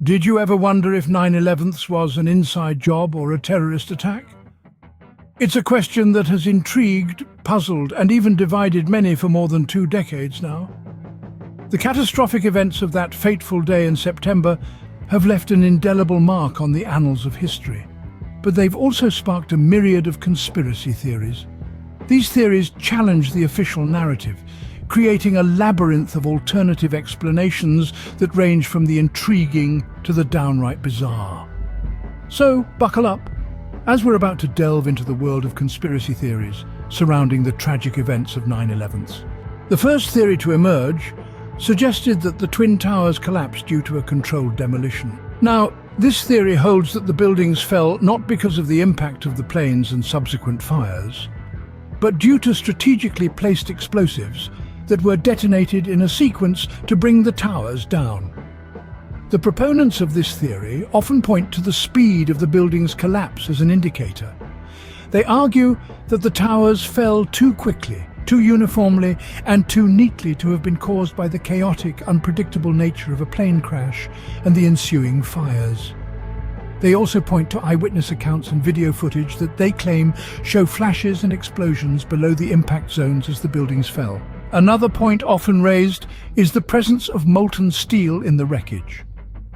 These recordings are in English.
Did you ever wonder if 9/11 was an inside job or a terrorist attack? It's a question that has intrigued, puzzled, and even divided many for more than 2 decades now. The catastrophic events of that fateful day in September have left an indelible mark on the annals of history, but they've also sparked a myriad of conspiracy theories. These theories challenge the official narrative, creating a labyrinth of alternative explanations that range from the intriguing to the downright bizarre. So, buckle up, as we're about to delve into the world of conspiracy theories surrounding the tragic events of 9/11. The first theory to emerge suggested that the Twin Towers collapsed due to a controlled demolition. Now, this theory holds that the buildings fell not because of the impact of the planes and subsequent fires, but due to strategically placed explosives that were detonated in a sequence to bring the towers down. The proponents of this theory often point to the speed of the building's collapse as an indicator. They argue that the towers fell too quickly, too uniformly, and too neatly to have been caused by the chaotic, unpredictable nature of a plane crash and the ensuing fires. They also point to eyewitness accounts and video footage that they claim show flashes and explosions below the impact zones as the buildings fell. Another point often raised is the presence of molten steel in the wreckage.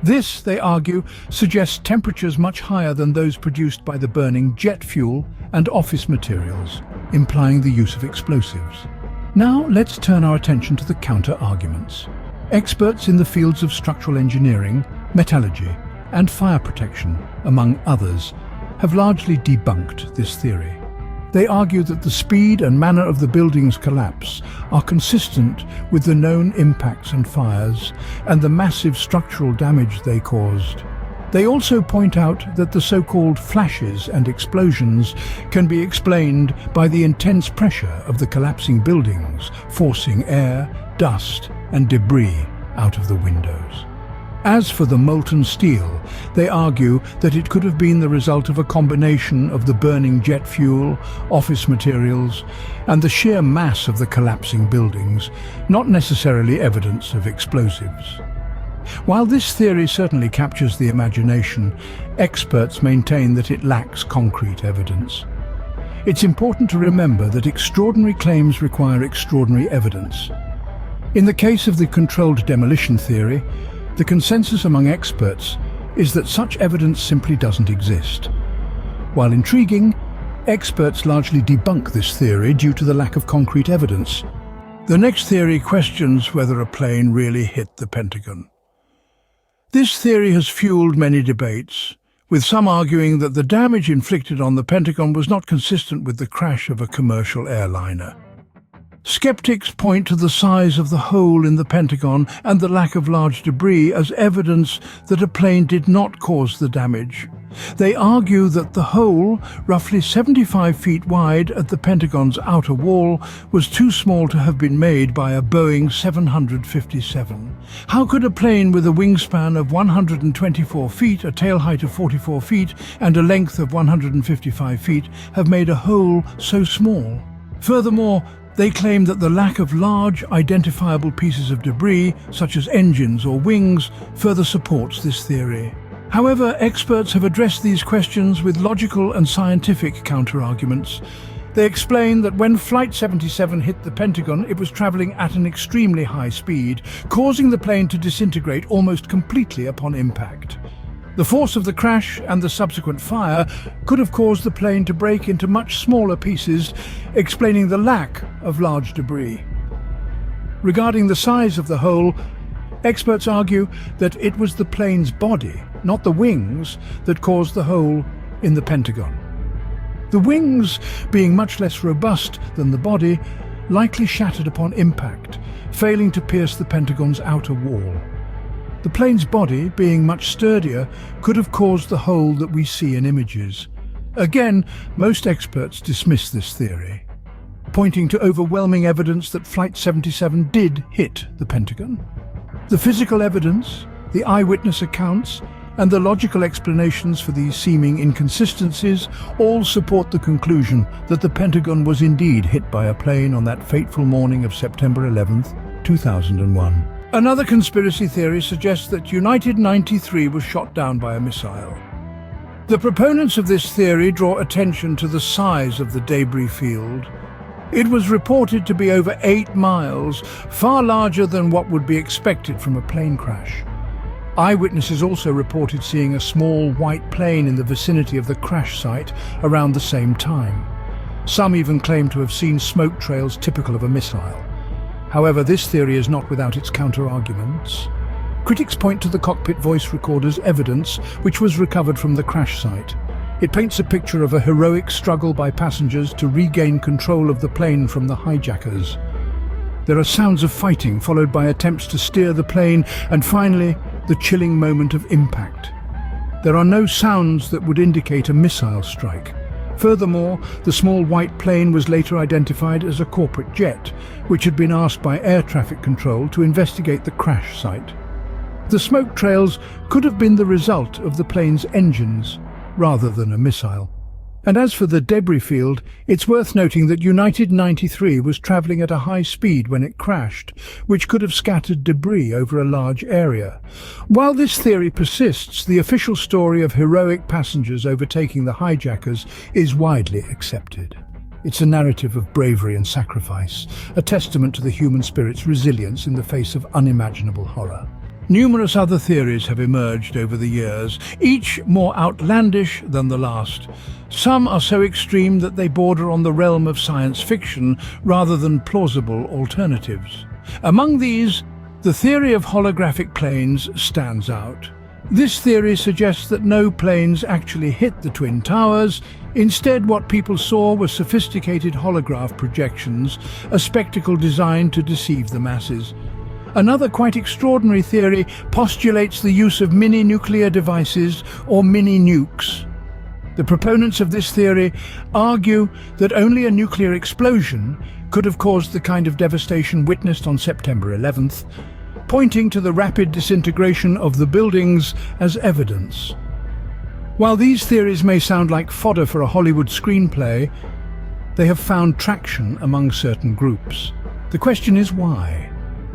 This, they argue, suggests temperatures much higher than those produced by the burning jet fuel and office materials, implying the use of explosives. Now let's turn our attention to the counter-arguments. Experts in the fields of structural engineering, metallurgy, and fire protection, among others, have largely debunked this theory. They argue that the speed and manner of the building's collapse are consistent with the known impacts and fires and the massive structural damage they caused. They also point out that the so-called flashes and explosions can be explained by the intense pressure of the collapsing buildings, forcing air, dust, and debris out of the windows. As for the molten steel, they argue that it could have been the result of a combination of the burning jet fuel, office materials, and the sheer mass of the collapsing buildings, not necessarily evidence of explosives. While this theory certainly captures the imagination, experts maintain that it lacks concrete evidence. It's important to remember that extraordinary claims require extraordinary evidence. In the case of the controlled demolition theory, the consensus among experts is that such evidence simply doesn't exist. While intriguing, experts largely debunk this theory due to the lack of concrete evidence. The next theory questions whether a plane really hit the Pentagon. This theory has fueled many debates, with some arguing that the damage inflicted on the Pentagon was not consistent with the crash of a commercial airliner. Skeptics point to the size of the hole in the Pentagon and the lack of large debris as evidence that a plane did not cause the damage. They argue that the hole, roughly 75 feet wide at the Pentagon's outer wall, was too small to have been made by a Boeing 757. How could a plane with a wingspan of 124 feet, a tail height of 44 feet, and a length of 155 feet have made a hole so small? Furthermore, they claim that the lack of large, identifiable pieces of debris, such as engines or wings, further supports this theory. However, experts have addressed these questions with logical and scientific counter-arguments. They explain that when Flight 77 hit the Pentagon, it was traveling at an extremely high speed, causing the plane to disintegrate almost completely upon impact. The force of the crash and the subsequent fire could have caused the plane to break into much smaller pieces, explaining the lack of large debris. Regarding the size of the hole, experts argue that it was the plane's body, not the wings, that caused the hole in the Pentagon. The wings, being much less robust than the body, likely shattered upon impact, failing to pierce the Pentagon's outer wall. The plane's body, being much sturdier, could have caused the hole that we see in images. Again, most experts dismiss this theory, pointing to overwhelming evidence that Flight 77 did hit the Pentagon. The physical evidence, the eyewitness accounts, and the logical explanations for these seeming inconsistencies all support the conclusion that the Pentagon was indeed hit by a plane on that fateful morning of September 11, 2001. Another conspiracy theory suggests that United 93 was shot down by a missile. The proponents of this theory draw attention to the size of the debris field. It was reported to be over 8 miles, far larger than what would be expected from a plane crash. Eyewitnesses also reported seeing a small white plane in the vicinity of the crash site around the same time. Some even claim to have seen smoke trails typical of a missile. However, this theory is not without its counter-arguments. Critics point to the cockpit voice recorder's evidence, which was recovered from the crash site. It paints a picture of a heroic struggle by passengers to regain control of the plane from the hijackers. There are sounds of fighting, followed by attempts to steer the plane, and finally, the chilling moment of impact. There are no sounds that would indicate a missile strike. Furthermore, the small white plane was later identified as a corporate jet, which had been asked by air traffic control to investigate the crash site. The smoke trails could have been the result of the plane's engines, rather than a missile. And as for the debris field, it's worth noting that United 93 was travelling at a high speed when it crashed, which could have scattered debris over a large area. While this theory persists, the official story of heroic passengers overtaking the hijackers is widely accepted. It's a narrative of bravery and sacrifice, a testament to the human spirit's resilience in the face of unimaginable horror. Numerous other theories have emerged over the years, each more outlandish than the last. Some are so extreme that they border on the realm of science fiction rather than plausible alternatives. Among these, the theory of holographic planes stands out. This theory suggests that no planes actually hit the Twin Towers. Instead, what people saw were sophisticated holograph projections, a spectacle designed to deceive the masses. Another quite extraordinary theory postulates the use of mini-nuclear devices or mini-nukes. The proponents of this theory argue that only a nuclear explosion could have caused the kind of devastation witnessed on September 11th, pointing to the rapid disintegration of the buildings as evidence. While these theories may sound like fodder for a Hollywood screenplay, they have found traction among certain groups. The question is why?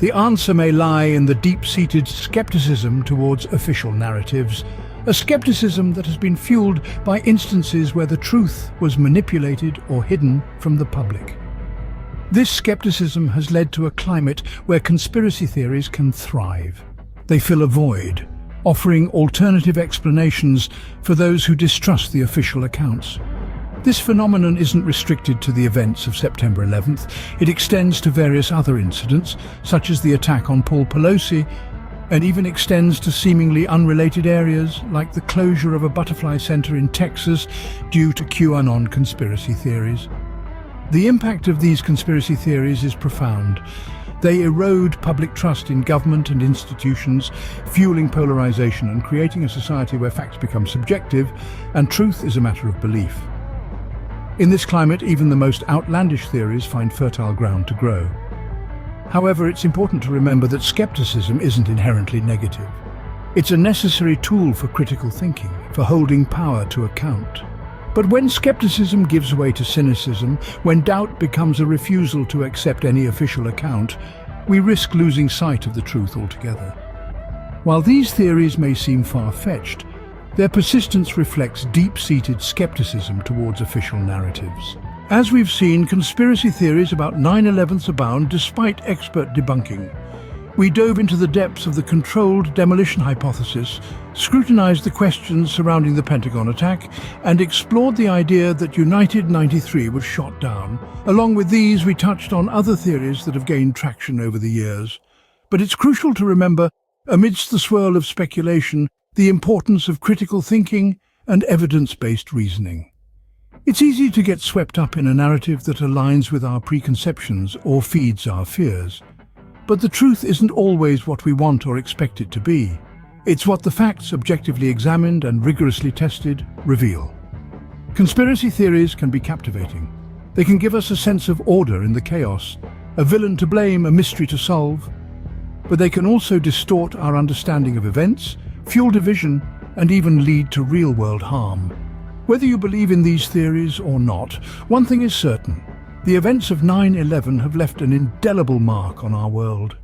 The answer may lie in the deep-seated skepticism towards official narratives, a skepticism that has been fueled by instances where the truth was manipulated or hidden from the public. This skepticism has led to a climate where conspiracy theories can thrive. They fill a void, offering alternative explanations for those who distrust the official accounts. This phenomenon isn't restricted to the events of September 11th. It extends to various other incidents, such as the attack on Paul Pelosi, and even extends to seemingly unrelated areas, like the closure of a butterfly center in Texas due to QAnon conspiracy theories. The impact of these conspiracy theories is profound. They erode public trust in government and institutions, fueling polarization and creating a society where facts become subjective and truth is a matter of belief. In this climate, even the most outlandish theories find fertile ground to grow. However, it's important to remember that skepticism isn't inherently negative. It's a necessary tool for critical thinking, for holding power to account. But when skepticism gives way to cynicism, when doubt becomes a refusal to accept any official account, we risk losing sight of the truth altogether. While these theories may seem far-fetched, their persistence reflects deep-seated skepticism towards official narratives. As we've seen, conspiracy theories about 9/11 abound despite expert debunking. We dove into the depths of the controlled demolition hypothesis, scrutinized the questions surrounding the Pentagon attack, and explored the idea that United 93 was shot down. Along with these, we touched on other theories that have gained traction over the years. But it's crucial to remember, amidst the swirl of speculation, the importance of critical thinking and evidence-based reasoning. It's easy to get swept up in a narrative that aligns with our preconceptions or feeds our fears. But the truth isn't always what we want or expect it to be. It's what the facts, objectively examined and rigorously tested, reveal. Conspiracy theories can be captivating. They can give us a sense of order in the chaos, a villain to blame, a mystery to solve. But they can also distort our understanding of events, fuel division, and even lead to real-world harm. Whether you believe in these theories or not, one thing is certain: the events of 9/11 have left an indelible mark on our world.